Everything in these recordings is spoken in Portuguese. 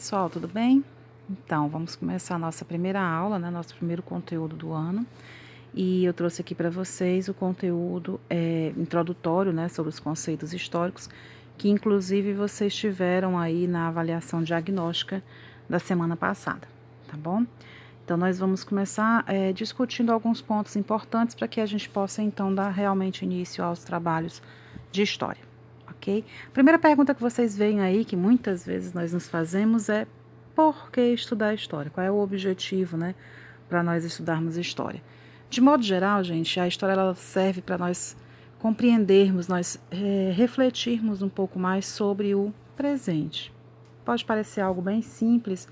pessoal, tudo bem? Então, vamos começar a nossa primeira aula, né, nosso primeiro conteúdo do ano. E eu trouxe aqui para vocês o conteúdo introdutório, né, sobre os conceitos históricos, que inclusive vocês tiveram aí na avaliação diagnóstica da semana passada, tá bom? Então, nós vamos começar discutindo alguns pontos importantes para que a gente possa, então, dar realmente início aos trabalhos de história. Ok? Primeira pergunta que vocês veem aí, que muitas vezes nós nos fazemos, é por que estudar história? Qual é o objetivo, né, para nós estudarmos história? De modo geral, gente, a história ela serve para nós compreendermos, nós refletirmos um pouco mais sobre o presente. Pode parecer algo bem simples,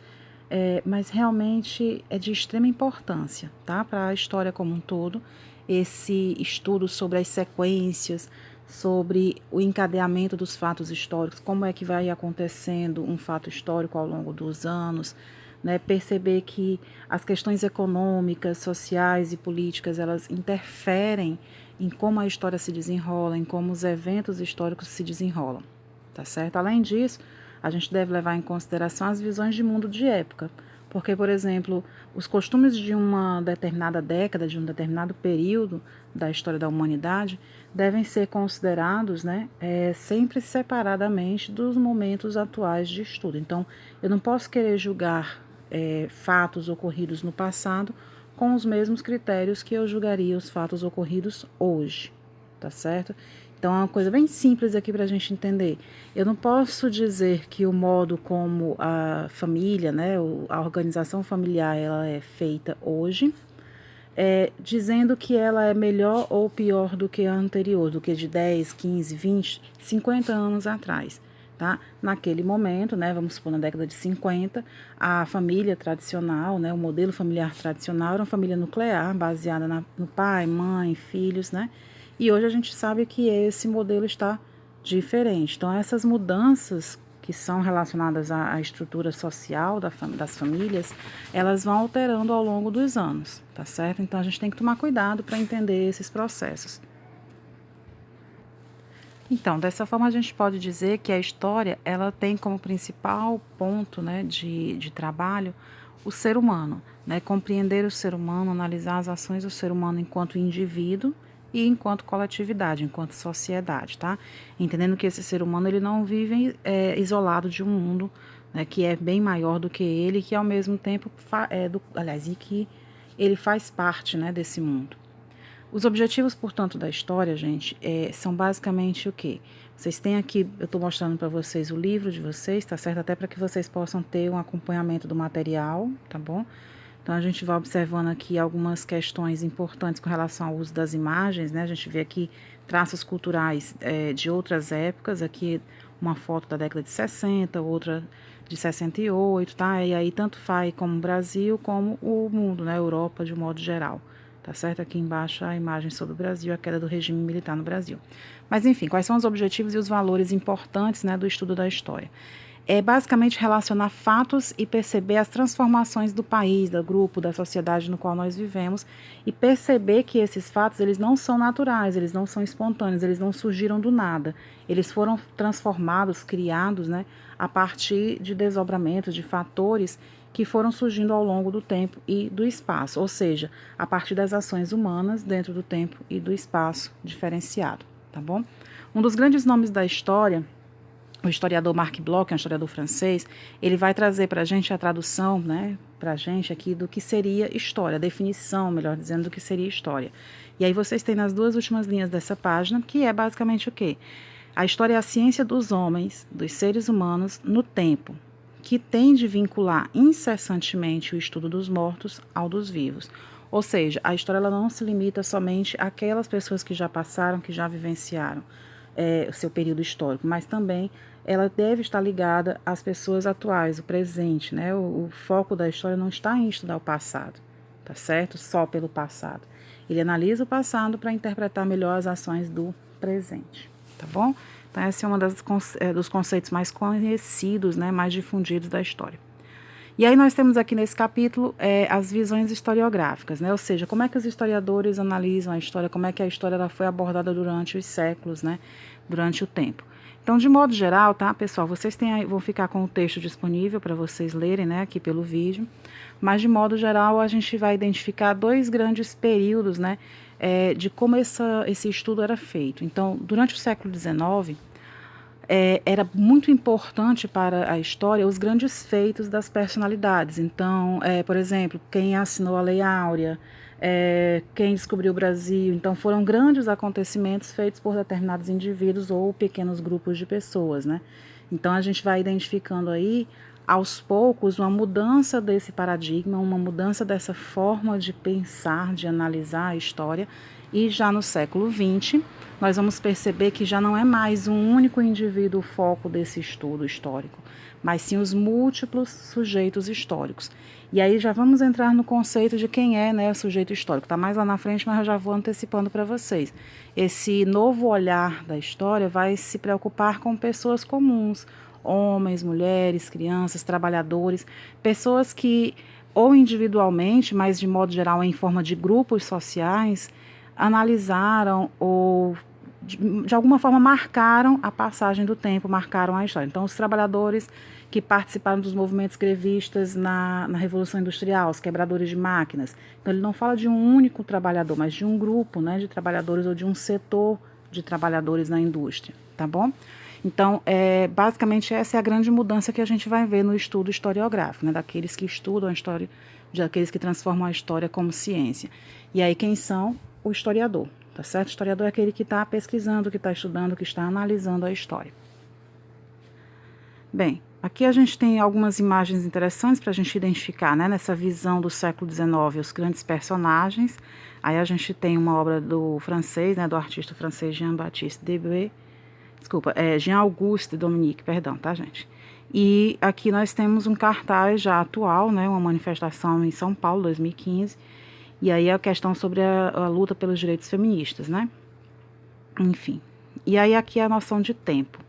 mas realmente é de extrema importância, tá? Para a história como um todo, esse estudo sobre as sequências, sobre o encadeamento dos fatos históricos, como é que vai acontecendo um fato histórico ao longo dos anos, né? Perceber que as questões econômicas, sociais e políticas, elas interferem em como a história se desenrola, em como os eventos históricos se desenrolam, tá certo? Além disso, a gente deve levar em consideração as visões de mundo de época, porque, por exemplo, os costumes de uma determinada década, de um determinado período da história da humanidade, devem ser considerados, né, sempre separadamente dos momentos atuais de estudo. Então, eu não posso querer julgar fatos ocorridos no passado com os mesmos critérios que eu julgaria os fatos ocorridos hoje, tá certo? Então, é uma coisa bem simples aqui para a gente entender. Eu não posso dizer que o modo como a família, né, a organização familiar, ela é feita hoje, dizendo que ela é melhor ou pior do que a anterior, do que de 10, 15, 20, 50 anos atrás. Tá? Naquele momento, né, vamos supor na década de 50, a família tradicional, né, o modelo familiar tradicional era uma família nuclear, baseada no pai, mãe, filhos, né? E hoje a gente sabe que esse modelo está diferente. Então, essas mudanças que são relacionadas à estrutura social das famílias, elas vão alterando ao longo dos anos, tá certo? Então, a gente tem que tomar cuidado para entender esses processos. Então, dessa forma, a gente pode dizer que a história, ela tem como principal ponto, né, de trabalho o ser humano, né? Compreender o ser humano, analisar as ações do ser humano enquanto indivíduo e enquanto coletividade, enquanto sociedade, tá? Entendendo que esse ser humano, ele não vive isolado de um mundo, né, que é bem maior do que ele, que ao mesmo tempo, e que ele faz parte, né, desse mundo. Os objetivos, portanto, da história, gente, são basicamente o quê? Vocês têm aqui, eu estou mostrando para vocês o livro de vocês, tá certo? Até para que vocês possam ter um acompanhamento do material, tá bom? Então, a gente vai observando aqui algumas questões importantes com relação ao uso das imagens, né? A gente vê aqui traços culturais de outras épocas, aqui uma foto da década de 60, outra de 68, tá? E aí, tanto faz como o Brasil, como o mundo, né? Europa, de um modo geral. Tá certo? Aqui embaixo a imagem sobre o Brasil, a queda do regime militar no Brasil. Mas, enfim, quais são os objetivos e os valores importantes, né, do estudo da história? É basicamente relacionar fatos e perceber as transformações do país, do grupo, da sociedade no qual nós vivemos e perceber que esses fatos, eles não são naturais, eles não são espontâneos, eles não surgiram do nada. Eles foram transformados, criados, né, a partir de desdobramentos, de fatores que foram surgindo ao longo do tempo e do espaço, ou seja, a partir das ações humanas dentro do tempo e do espaço diferenciado, tá bom? Um dos grandes nomes da história, o historiador Marc Bloch, que é um historiador francês, ele vai trazer para a gente a tradução, né, para a gente aqui do que seria história, a definição, melhor dizendo, do que seria história. E aí vocês têm nas duas últimas linhas dessa página, que é basicamente o quê? A história é a ciência dos homens, dos seres humanos, no tempo, que tem de vincular incessantemente o estudo dos mortos ao dos vivos. Ou seja, a história ela não se limita somente àquelas pessoas que já passaram, que já vivenciaram o seu período histórico, mas também ela deve estar ligada às pessoas atuais, o presente, né? O foco da história não está em estudar o passado, tá certo? Só pelo passado. Ele analisa o passado para interpretar melhor as ações do presente, tá bom? Então, esse é um dos conceitos mais conhecidos, né, mais difundidos da história. E aí nós temos aqui nesse capítulo as visões historiográficas, né? Ou seja, como é que os historiadores analisam a história, como é que a história ela foi abordada durante os séculos, né? Durante o tempo. Então, de modo geral, tá, pessoal, vocês têm aí, vão ficar com o texto disponível para vocês lerem, né, aqui pelo vídeo, mas de modo geral a gente vai identificar dois grandes períodos, né, de como esse estudo era feito. Então, durante o século XIX, era muito importante para a história os grandes feitos das personalidades. Então, por exemplo, quem assinou a Lei Áurea, quem descobriu o Brasil. Então, foram grandes acontecimentos feitos por determinados indivíduos ou pequenos grupos de pessoas, né? Então, a gente vai identificando aí, aos poucos, uma mudança desse paradigma, uma mudança dessa forma de pensar, de analisar a história. E já no século XX, nós vamos perceber que já não é mais um único indivíduo o foco desse estudo histórico, mas sim os múltiplos sujeitos históricos. E aí já vamos entrar no conceito de quem é, né, o sujeito histórico. Está mais lá na frente, mas eu já vou antecipando para vocês. Esse novo olhar da história vai se preocupar com pessoas comuns, homens, mulheres, crianças, trabalhadores, pessoas que, ou individualmente, mas de modo geral em forma de grupos sociais, analisaram ou de alguma forma marcaram a passagem do tempo, marcaram a história. Então, os trabalhadores que participaram dos movimentos grevistas na Revolução Industrial, os quebradores de máquinas. Então, ele não fala de um único trabalhador, mas de um grupo, né, de trabalhadores ou de um setor de trabalhadores na indústria, tá bom? Então, basicamente, essa é a grande mudança que a gente vai ver no estudo historiográfico, né, daqueles que estudam a história, daqueles que transformam a história como ciência. E aí, quem são? O historiador, tá certo? O historiador é aquele que está pesquisando, que está estudando, que está analisando a história. Bem, aqui a gente tem algumas imagens interessantes para a gente identificar, né, nessa visão do século XIX, os grandes personagens. Aí a gente tem uma obra do francês, né, do artista francês Jean-Baptiste Debré, Jean-Auguste Dominique, perdão, tá, gente? E aqui nós temos um cartaz já atual, né, uma manifestação em São Paulo, 2015, e aí a questão sobre a luta pelos direitos feministas, né? Enfim. E aí aqui a noção de tempo.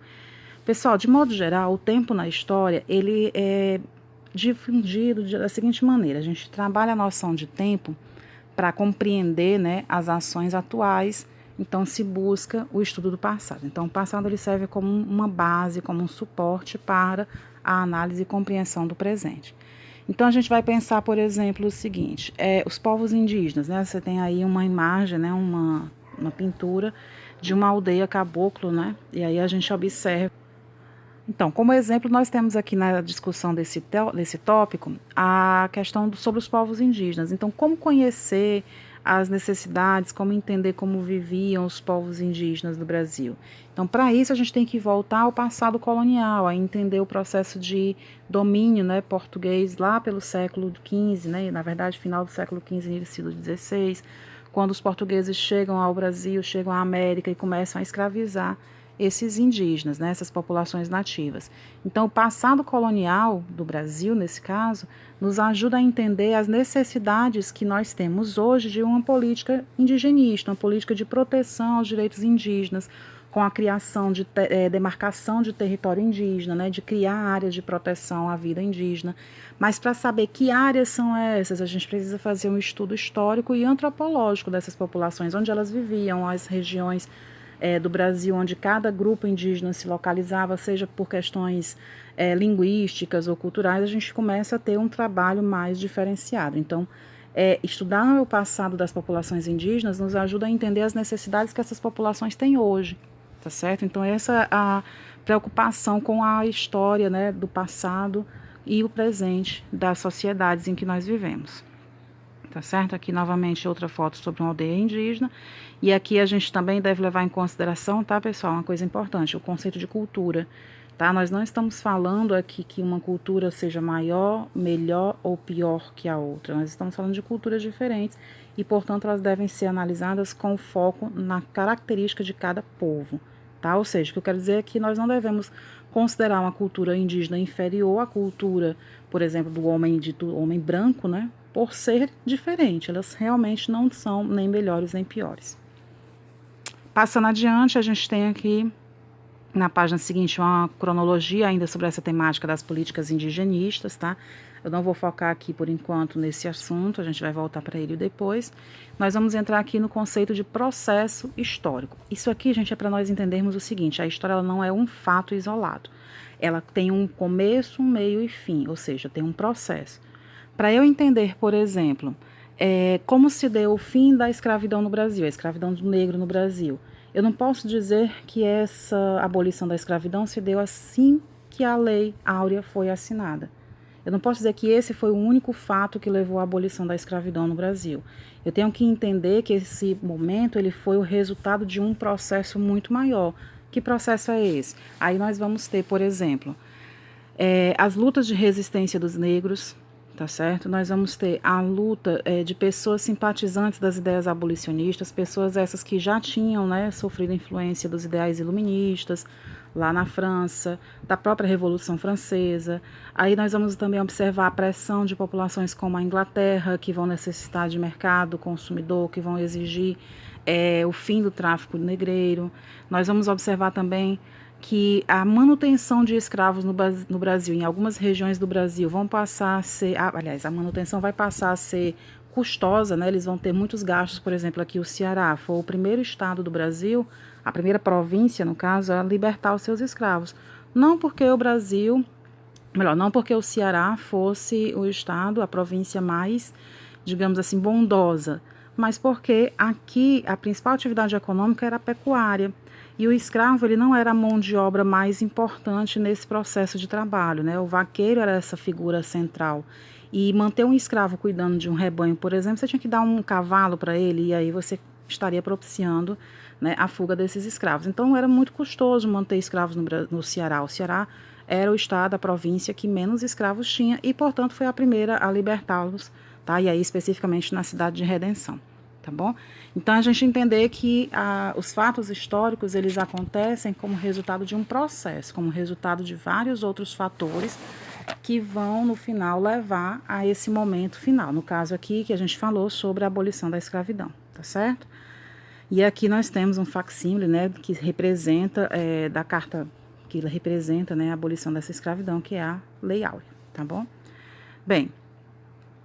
Pessoal, de modo geral, o tempo na história, ele é difundido da seguinte maneira. A gente trabalha a noção de tempo para compreender, né, as ações atuais. Então, se busca o estudo do passado. Então, o passado ele serve como uma base, como um suporte para a análise e compreensão do presente. Então, a gente vai pensar, por exemplo, o seguinte, os povos indígenas, né? Você tem aí uma imagem, né? Uma pintura de uma aldeia caboclo, né? E aí a gente observa. Então, como exemplo, nós temos aqui na discussão desse tópico a questão sobre os povos indígenas. Então, como conhecer as necessidades, como entender como viviam os povos indígenas do Brasil. Então, para isso, a gente tem que voltar ao passado colonial, a entender o processo de domínio, né, português lá pelo século XV, né, na verdade, final do século XV, início do XVI, quando os portugueses chegam ao Brasil, chegam à América e começam a escravizar esses indígenas, né, essas populações nativas. Então, o passado colonial do Brasil, nesse caso, nos ajuda a entender as necessidades que nós temos hoje de uma política indigenista, uma política de proteção aos direitos indígenas, com a criação de demarcação de território indígena, né, de criar áreas de proteção à vida indígena. Mas para saber que áreas são essas, a gente precisa fazer um estudo histórico e antropológico dessas populações, onde elas viviam, as regiões do Brasil, onde cada grupo indígena se localizava, seja por questões linguísticas ou culturais, a gente começa a ter um trabalho mais diferenciado. Então, estudar o passado das populações indígenas nos ajuda a entender as necessidades que essas populações têm hoje, tá certo? Então, essa é a preocupação com a história, né, do passado e o presente das sociedades em que nós vivemos. Tá certo? Aqui novamente outra foto sobre uma aldeia indígena. E aqui a gente também deve levar em consideração, tá, pessoal, uma coisa importante, o conceito de cultura, tá? Nós não estamos falando aqui que uma cultura seja maior, melhor ou pior que a outra. Nós estamos falando de culturas diferentes e, portanto, elas devem ser analisadas com foco na característica de cada povo, tá? Ou seja, o que eu quero dizer é que nós não devemos considerar uma cultura indígena inferior à cultura, por exemplo, do homem dito homem branco, né? Por ser diferente, elas realmente não são nem melhores nem piores. Passando adiante, a gente tem aqui Na página seguinte, uma cronologia ainda sobre essa temática das políticas indigenistas, tá? Eu não vou focar aqui por enquanto nesse assunto, a gente vai voltar para ele depois. Nós vamos entrar aqui no conceito de processo histórico. Isso aqui, gente, é para nós entendermos o seguinte: a história ela não é um fato isolado. Ela tem um começo, um meio e fim, ou seja, tem um processo. Para eu entender, por exemplo, como se deu o fim da escravidão no Brasil, a escravidão do negro no Brasil. Eu não posso dizer que essa abolição da escravidão se deu assim que a Lei Áurea foi assinada. Eu não posso dizer que esse foi o único fato que levou à abolição da escravidão no Brasil. Eu tenho que entender que esse momento ele foi o resultado de um processo muito maior. Que processo é esse? Aí nós vamos ter, por exemplo, as lutas de resistência dos negros, tá certo? Nós vamos ter a luta de pessoas simpatizantes das ideias abolicionistas, pessoas essas que já tinham, né, sofrido influência dos ideais iluministas, lá na França, da própria Revolução Francesa. Aí nós vamos também observar a pressão de populações como a Inglaterra, que vão necessitar de mercado consumidor, que vão exigir o fim do tráfico negreiro. Nós vamos observar também que a manutenção de escravos no Brasil, em algumas regiões do Brasil, vão passar a ser, aliás, a manutenção vai passar a ser custosa, né? Eles vão ter muitos gastos. Por exemplo, aqui o Ceará foi o primeiro estado do Brasil, a primeira província, no caso, a libertar os seus escravos. Não porque o Brasil, melhor, não porque o Ceará fosse o estado, a província mais, digamos assim, bondosa, mas porque aqui a principal atividade econômica era a pecuária. E o escravo ele não era a mão de obra mais importante nesse processo de trabalho, né? O vaqueiro era essa figura central. E manter um escravo cuidando de um rebanho, por exemplo, você tinha que dar um cavalo para ele e aí você estaria propiciando, né, a fuga desses escravos. Então era muito custoso manter escravos no Ceará. O Ceará era o estado, a província que menos escravos tinha e, portanto, foi a primeira a libertá-los, tá? E aí especificamente na cidade de Redenção. Tá bom? Então, a gente entender que os fatos históricos, eles acontecem como resultado de um processo, como resultado de vários outros fatores que vão, no final, levar a esse momento final. No caso aqui, que a gente falou sobre a abolição da escravidão, tá certo? E aqui nós temos um facsímile, né, que representa, da carta, que representa, né, a abolição dessa escravidão, que é a Lei Áurea, tá bom? Bem,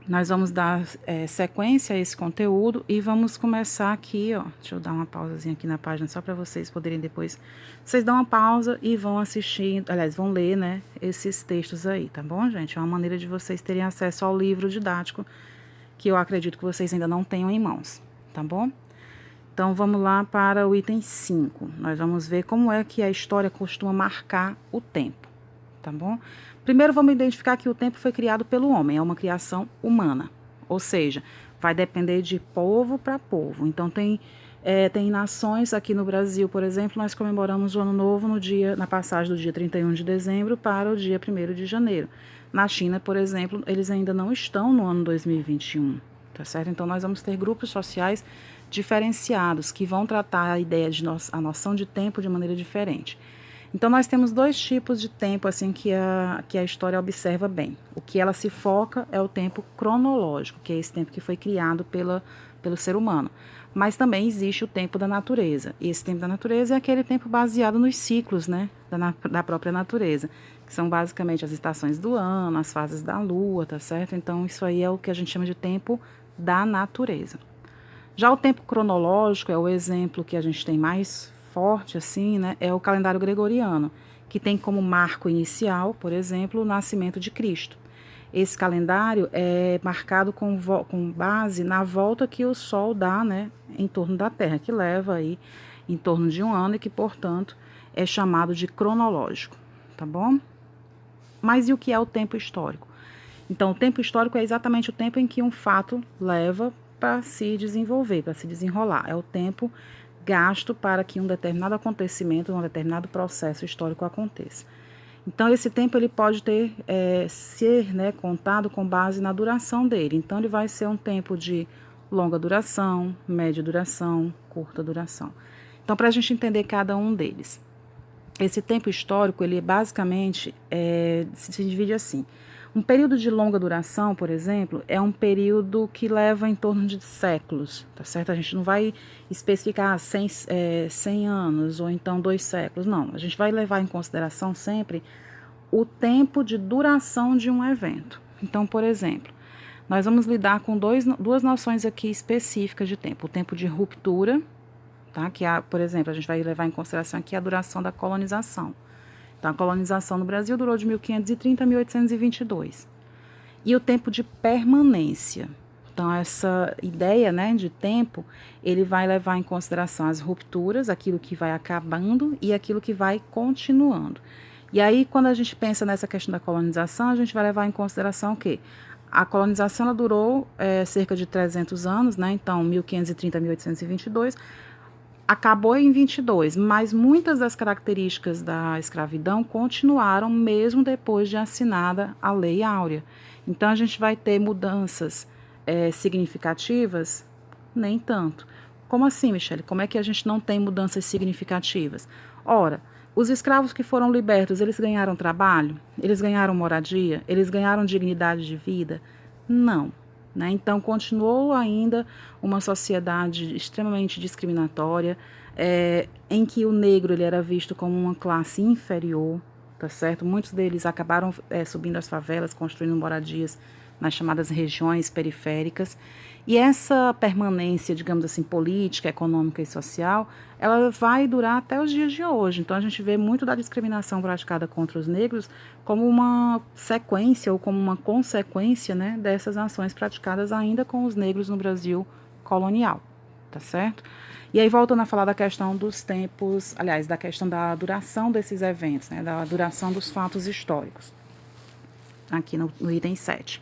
nós vamos dar sequência a esse conteúdo e vamos começar aqui, ó. Deixa eu dar uma pausazinha aqui na página só para vocês poderem depois. Vocês dão uma pausa e vão assistir, aliás, vão ler, né, esses textos aí, tá bom, gente? É uma maneira de vocês terem acesso ao livro didático que eu acredito que vocês ainda não tenham em mãos, tá bom? Então, vamos lá para o item 5. Nós vamos ver como é que a história costuma marcar o tempo, tá bom? Primeiro, vamos identificar que o tempo foi criado pelo homem, é uma criação humana, ou seja, vai depender de povo para povo. Então, tem nações aqui no Brasil, por exemplo, nós comemoramos o Ano Novo na passagem do dia 31 de dezembro para o dia 1º de janeiro. Na China, por exemplo, eles ainda não estão no ano 2021, tá certo? Então, nós vamos ter grupos sociais diferenciados que vão tratar a ideia a noção de tempo de maneira diferente. Então, nós temos dois tipos de tempo assim que a história observa bem. O que ela se foca é o tempo cronológico, que é esse tempo que foi criado pelo ser humano. Mas também existe o tempo da natureza. E esse tempo da natureza é aquele tempo baseado nos ciclos, né, da própria natureza, que são basicamente as estações do ano, as fases da lua, tá certo? Então, isso aí é o que a gente chama de tempo da natureza. Já o tempo cronológico é o exemplo que a gente tem mais forte, assim, né, é o calendário gregoriano, que tem como marco inicial, por exemplo, o nascimento de Cristo. Esse calendário é marcado com base na volta que o Sol dá, né, em torno da Terra, que leva aí em torno de um ano e que, portanto, é chamado de cronológico, tá bom? Mas e o que é o tempo histórico? Então, o tempo histórico é exatamente o tempo em que um fato leva para se desenvolver, para se desenrolar. É o tempo gasto para que um determinado acontecimento, um determinado processo histórico aconteça. Então, esse tempo ele pode ser, né, contado com base na duração dele. Então, ele vai ser um tempo de longa duração, média duração, curta duração. Então, para a gente entender cada um deles. Esse tempo histórico, ele basicamente se divide assim. Um período de longa duração, por exemplo, é um período que leva em torno de séculos, tá certo? A gente não vai especificar 100 anos ou então 2 séculos, não. A gente vai levar em consideração sempre o tempo de duração de um evento. Então, por exemplo, nós vamos lidar com duas noções aqui específicas de tempo. O tempo de ruptura, tá? Que, por exemplo, a gente vai levar em consideração aqui a duração da colonização. Então, a colonização no Brasil durou de 1530 a 1822. E o tempo de permanência. Então, essa ideia, né, de tempo, ele vai levar em consideração as rupturas, aquilo que vai acabando e aquilo que vai continuando. E aí, quando a gente pensa nessa questão da colonização, a gente vai levar em consideração o quê? A colonização ela durou cerca de 300 anos, né? Então, 1530 a 1822, acabou em 22, mas muitas das características da escravidão continuaram mesmo depois de assinada a Lei Áurea. Então, a gente vai ter mudanças significativas? Nem tanto. Como assim, Michele? Como é que a gente não tem mudanças significativas? Ora, os escravos que foram libertos, eles ganharam trabalho? Eles ganharam moradia? Eles ganharam dignidade de vida? Não. Né? Então, continuou ainda uma sociedade extremamente discriminatória, em que o negro ele era visto como uma classe inferior, tá certo? Muitos deles acabaram subindo as favelas, construindo moradias nas chamadas regiões periféricas. E essa permanência, digamos assim, política, econômica e social, ela vai durar até os dias de hoje. Então, a gente vê muito da discriminação praticada contra os negros como uma sequência ou como uma consequência, né, dessas ações praticadas ainda com os negros no Brasil colonial, tá certo? E aí, voltando a falar da questão dos tempos, aliás, da questão da duração desses eventos, né, da duração dos fatos históricos, aqui no item 7.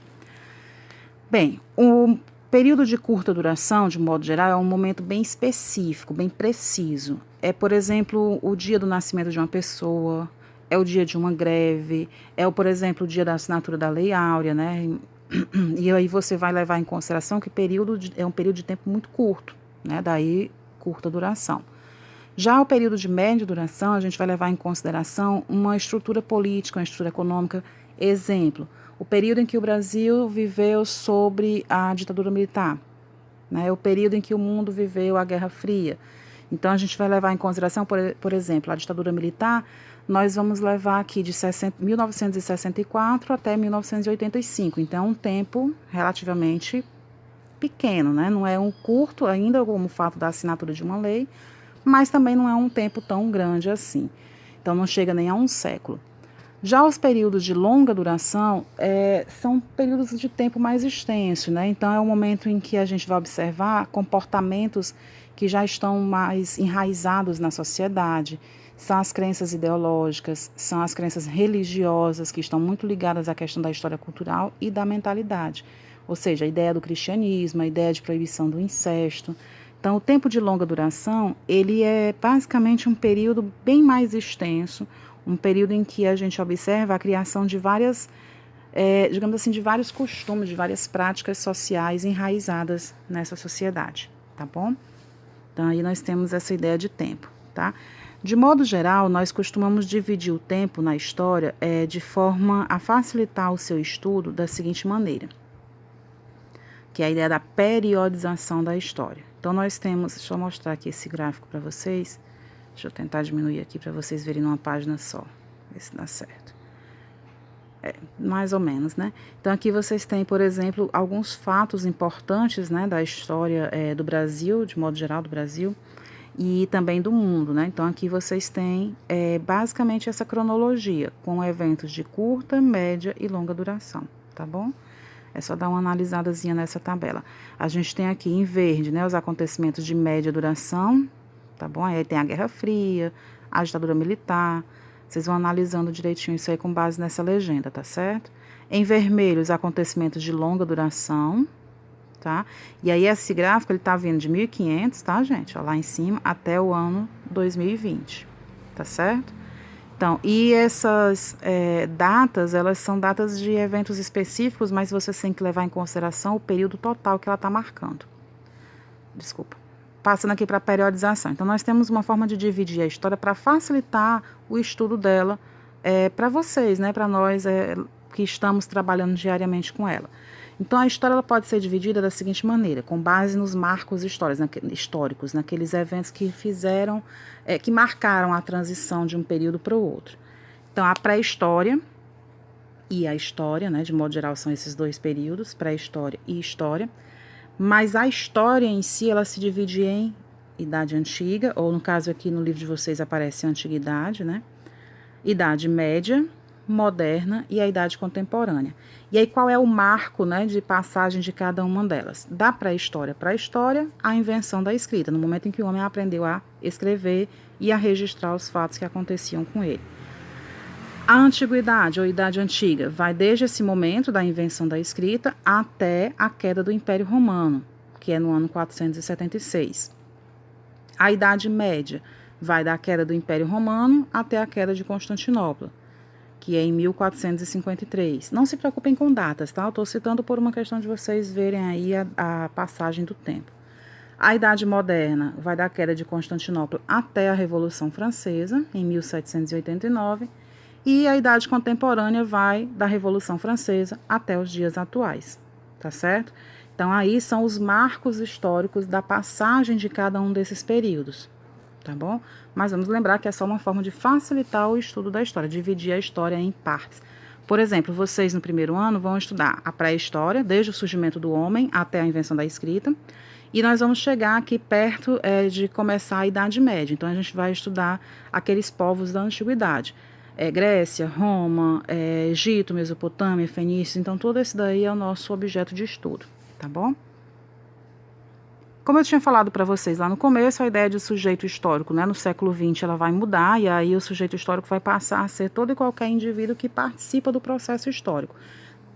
Bem, o período de curta duração, de modo geral, é um momento bem específico, bem preciso. É, por exemplo, o dia do nascimento de uma pessoa, é o dia de uma greve, por exemplo, o dia da assinatura da Lei Áurea, né? E aí você vai levar em consideração que é um período de tempo muito curto, né? Daí, curta duração. Já o período de média duração, a gente vai levar em consideração uma estrutura política, uma estrutura econômica. Exemplo, o período em que o Brasil viveu sobre a ditadura militar, né? O período em que o mundo viveu a Guerra Fria. Então, a gente vai levar em consideração, por exemplo, a ditadura militar, nós vamos levar aqui de 1964 até 1985. Então, é um tempo relativamente pequeno, né? Não é um curto ainda, como o fato da assinatura de uma lei, mas também não é um tempo tão grande assim. Então, não chega nem a um século. Já os períodos de longa duração são períodos de tempo mais extenso, né? Então, é um momento em que a gente vai observar comportamentos que já estão mais enraizados na sociedade. São as crenças ideológicas, são as crenças religiosas, que estão muito ligadas à questão da história cultural e da mentalidade. Ou seja, a ideia do cristianismo, a ideia de proibição do incesto. Então, o tempo de longa duração, ele é basicamente um período bem mais extenso, um período em que a gente observa a criação de várias, digamos assim, de vários costumes, de várias práticas sociais enraizadas nessa sociedade, tá bom? Então, aí nós temos essa ideia de tempo, tá? De modo geral, nós costumamos dividir o tempo na história de forma a facilitar o seu estudo da seguinte maneira, que é a ideia da periodização da história. Então, nós temos, deixa eu mostrar aqui esse gráfico para vocês. Deixa eu tentar diminuir aqui para vocês verem numa página só, ver se dá certo. Mais ou menos, né? Então, aqui vocês têm, por exemplo, alguns fatos importantes, né, da história do Brasil, de modo geral do Brasil, e também do mundo, né? Então, aqui vocês têm basicamente essa cronologia, com eventos de curta, média e longa duração, tá bom? É só dar uma analisadazinha nessa tabela. A gente tem aqui em verde, né, os acontecimentos de média duração, tá bom? Aí tem a Guerra Fria, a ditadura militar. Vocês vão analisando direitinho isso aí com base nessa legenda, tá certo? Em vermelho, os acontecimentos de longa duração, tá? E aí esse gráfico, ele tá vindo de 1500, tá, gente? Ó, lá em cima, até o ano 2020, tá certo? Então, e essas datas, elas são datas de eventos específicos, mas você tem que levar em consideração o período total que ela tá marcando. Desculpa. Passando aqui para a periodização. Então, nós temos uma forma de dividir a história para facilitar o estudo dela para vocês, né? Para nós, que estamos trabalhando diariamente com ela. Então, a história ela pode ser dividida da seguinte maneira, com base nos marcos históricos, naqueles eventos que fizeram, que marcaram a transição de um período para o outro. Então, a pré-história e a história, né, de modo geral, são esses dois períodos, pré-história e história. Mas a história em si, ela se divide em Idade Antiga, ou no caso aqui no livro de vocês aparece a Antiguidade, né? Idade Média, Moderna e a Idade Contemporânea. E aí qual é o marco, né, de passagem de cada uma delas? Da pré-história para a história, a invenção da escrita, no momento em que o homem aprendeu a escrever e a registrar os fatos que aconteciam com ele. A Antiguidade, ou Idade Antiga, vai desde esse momento da invenção da escrita até a queda do Império Romano, que é no ano 476. A Idade Média vai da queda do Império Romano até a queda de Constantinopla, que é em 1453. Não se preocupem com datas, tá? Eu estou citando por uma questão de vocês verem aí a passagem do tempo. A Idade Moderna vai da queda de Constantinopla até a Revolução Francesa, em 1789, e a Idade Contemporânea vai da Revolução Francesa até os dias atuais, tá certo? Então, aí são os marcos históricos da passagem de cada um desses períodos, tá bom? Mas vamos lembrar que é só uma forma de facilitar o estudo da história, dividir a história em partes. Por exemplo, vocês no primeiro ano vão estudar a pré-história, desde o surgimento do homem até a invenção da escrita, e nós vamos chegar aqui perto de começar a Idade Média. Então, a gente vai estudar aqueles povos da Antiguidade. Grécia, Roma, Egito, Mesopotâmia, Fenícios. Então, todo esse daí é o nosso objeto de estudo, tá bom? Como eu tinha falado para vocês lá no começo, a ideia de sujeito histórico, né, no século XX, ela vai mudar, e aí o sujeito histórico vai passar a ser todo e qualquer indivíduo que participa do processo histórico.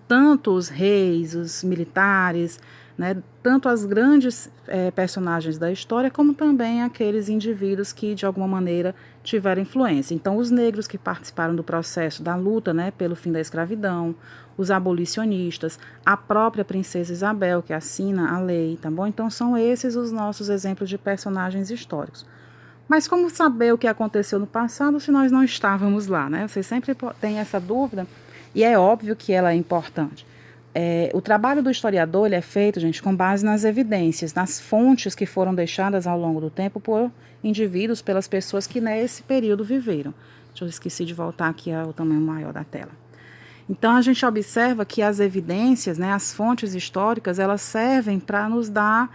Tanto os reis, os militares, né, tanto as grandes personagens da história, como também aqueles indivíduos que, de alguma maneira, tiveram influência. Então, os negros que participaram do processo da luta, né, pelo fim da escravidão, os abolicionistas, a própria princesa Isabel, que assina a lei, tá bom? Então, são esses os nossos exemplos de personagens históricos. Mas como saber o que aconteceu no passado se nós não estávamos lá, né? Vocês sempre têm essa dúvida, e é óbvio que ela é importante. O trabalho do historiador ele é feito, gente, com base nas evidências, nas fontes que foram deixadas ao longo do tempo por indivíduos, pelas pessoas que nesse período viveram. Eu esqueci de voltar aqui ao tamanho maior da tela. Então, a gente observa que as evidências, né, as fontes históricas, elas servem para nos dar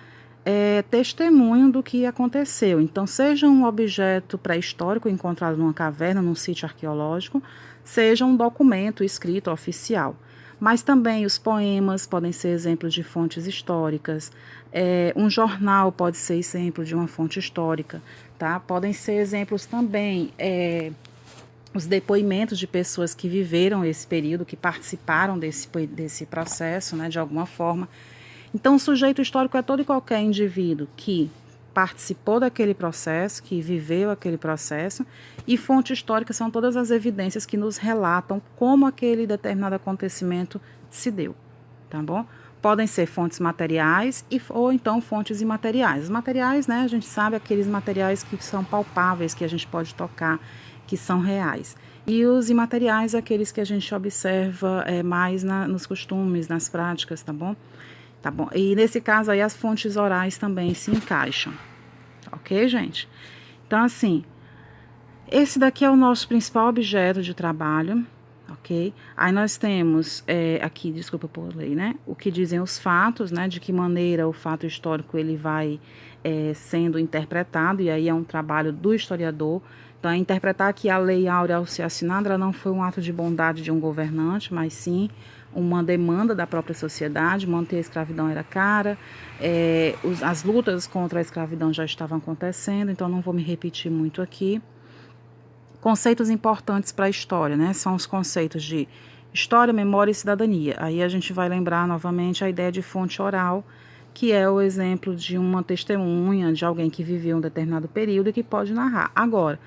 testemunho do que aconteceu. Então, seja um objeto pré-histórico encontrado numa caverna, num sítio arqueológico, seja um documento escrito oficial. Mas também os poemas podem ser exemplos de fontes históricas, um jornal pode ser exemplo de uma fonte histórica, tá? Podem ser exemplos também os depoimentos de pessoas que viveram esse período, que participaram desse processo, né, de alguma forma. Então, o sujeito histórico é todo e qualquer indivíduo que participou daquele processo, que viveu aquele processo, e fonte histórica são todas as evidências que nos relatam como aquele determinado acontecimento se deu, tá bom? Podem ser fontes materiais ou então fontes imateriais. Os materiais, né, a gente sabe aqueles materiais que são palpáveis, que a gente pode tocar, que são reais. E os imateriais, aqueles que a gente observa mais nos costumes, nas práticas, tá bom? Tá bom. E nesse caso aí as fontes orais também se encaixam. Ok, gente? Então, assim, esse daqui é o nosso principal objeto de trabalho, ok? Aí nós temos aqui, desculpa por ler, né? O que dizem os fatos, né? De que maneira o fato histórico ele vai sendo interpretado, e aí é um trabalho do historiador. Então, é interpretar que a Lei Áurea, ao ser assinada, ela não foi um ato de bondade de um governante, mas sim uma demanda da própria sociedade. Manter a escravidão era cara, as lutas contra a escravidão já estavam acontecendo, então não vou me repetir muito aqui. Conceitos importantes para a história, né? São os conceitos de história, memória e cidadania. Aí a gente vai lembrar novamente a ideia de fonte oral, que é o exemplo de uma testemunha, de alguém que viveu um determinado período e que pode narrar. Agora,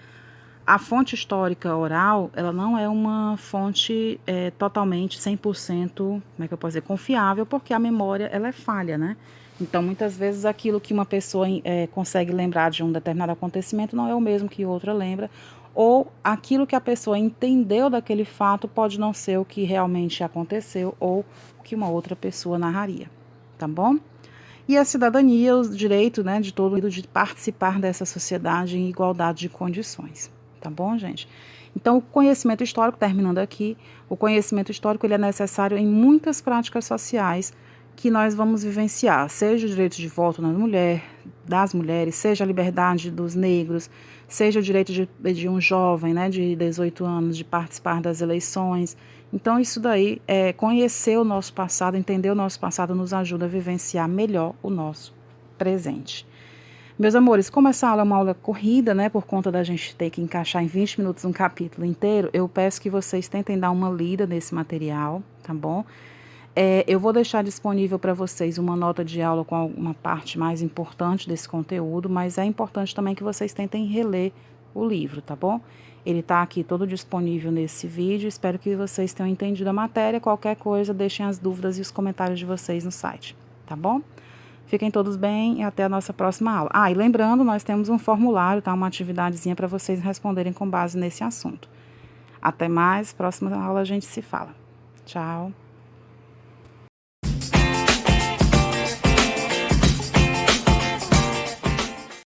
a fonte histórica oral, ela não é uma fonte totalmente 100%, como é que eu posso dizer, confiável, porque a memória ela é falha, né? Então, muitas vezes, aquilo que uma pessoa consegue lembrar de um determinado acontecimento não é o mesmo que outra lembra, ou aquilo que a pessoa entendeu daquele fato pode não ser o que realmente aconteceu ou o que uma outra pessoa narraria, tá bom? E a cidadania, o direito, né, de todo mundo de participar dessa sociedade em igualdade de condições, tá bom, gente? Então, o conhecimento histórico, terminando aqui, o conhecimento histórico ele é necessário em muitas práticas sociais que nós vamos vivenciar, seja o direito de voto das mulheres, seja a liberdade dos negros, seja o direito de um jovem, né, de 18 anos, de participar das eleições. Então, isso daí, conhecer o nosso passado, entender o nosso passado, nos ajuda a vivenciar melhor o nosso presente. Meus amores, como essa aula é uma aula corrida, né, por conta da gente ter que encaixar em 20 minutos um capítulo inteiro, eu peço que vocês tentem dar uma lida nesse material, tá bom? Eu vou deixar disponível para vocês uma nota de aula com uma parte mais importante desse conteúdo, mas é importante também que vocês tentem reler o livro, tá bom? Ele está aqui todo disponível nesse vídeo, espero que vocês tenham entendido a matéria. Qualquer coisa, deixem as dúvidas e os comentários de vocês no site, tá bom? Fiquem todos bem e até a nossa próxima aula. E lembrando, nós temos um formulário, tá? Uma atividadezinha para vocês responderem com base nesse assunto. Até mais, próxima aula a gente se fala. Tchau!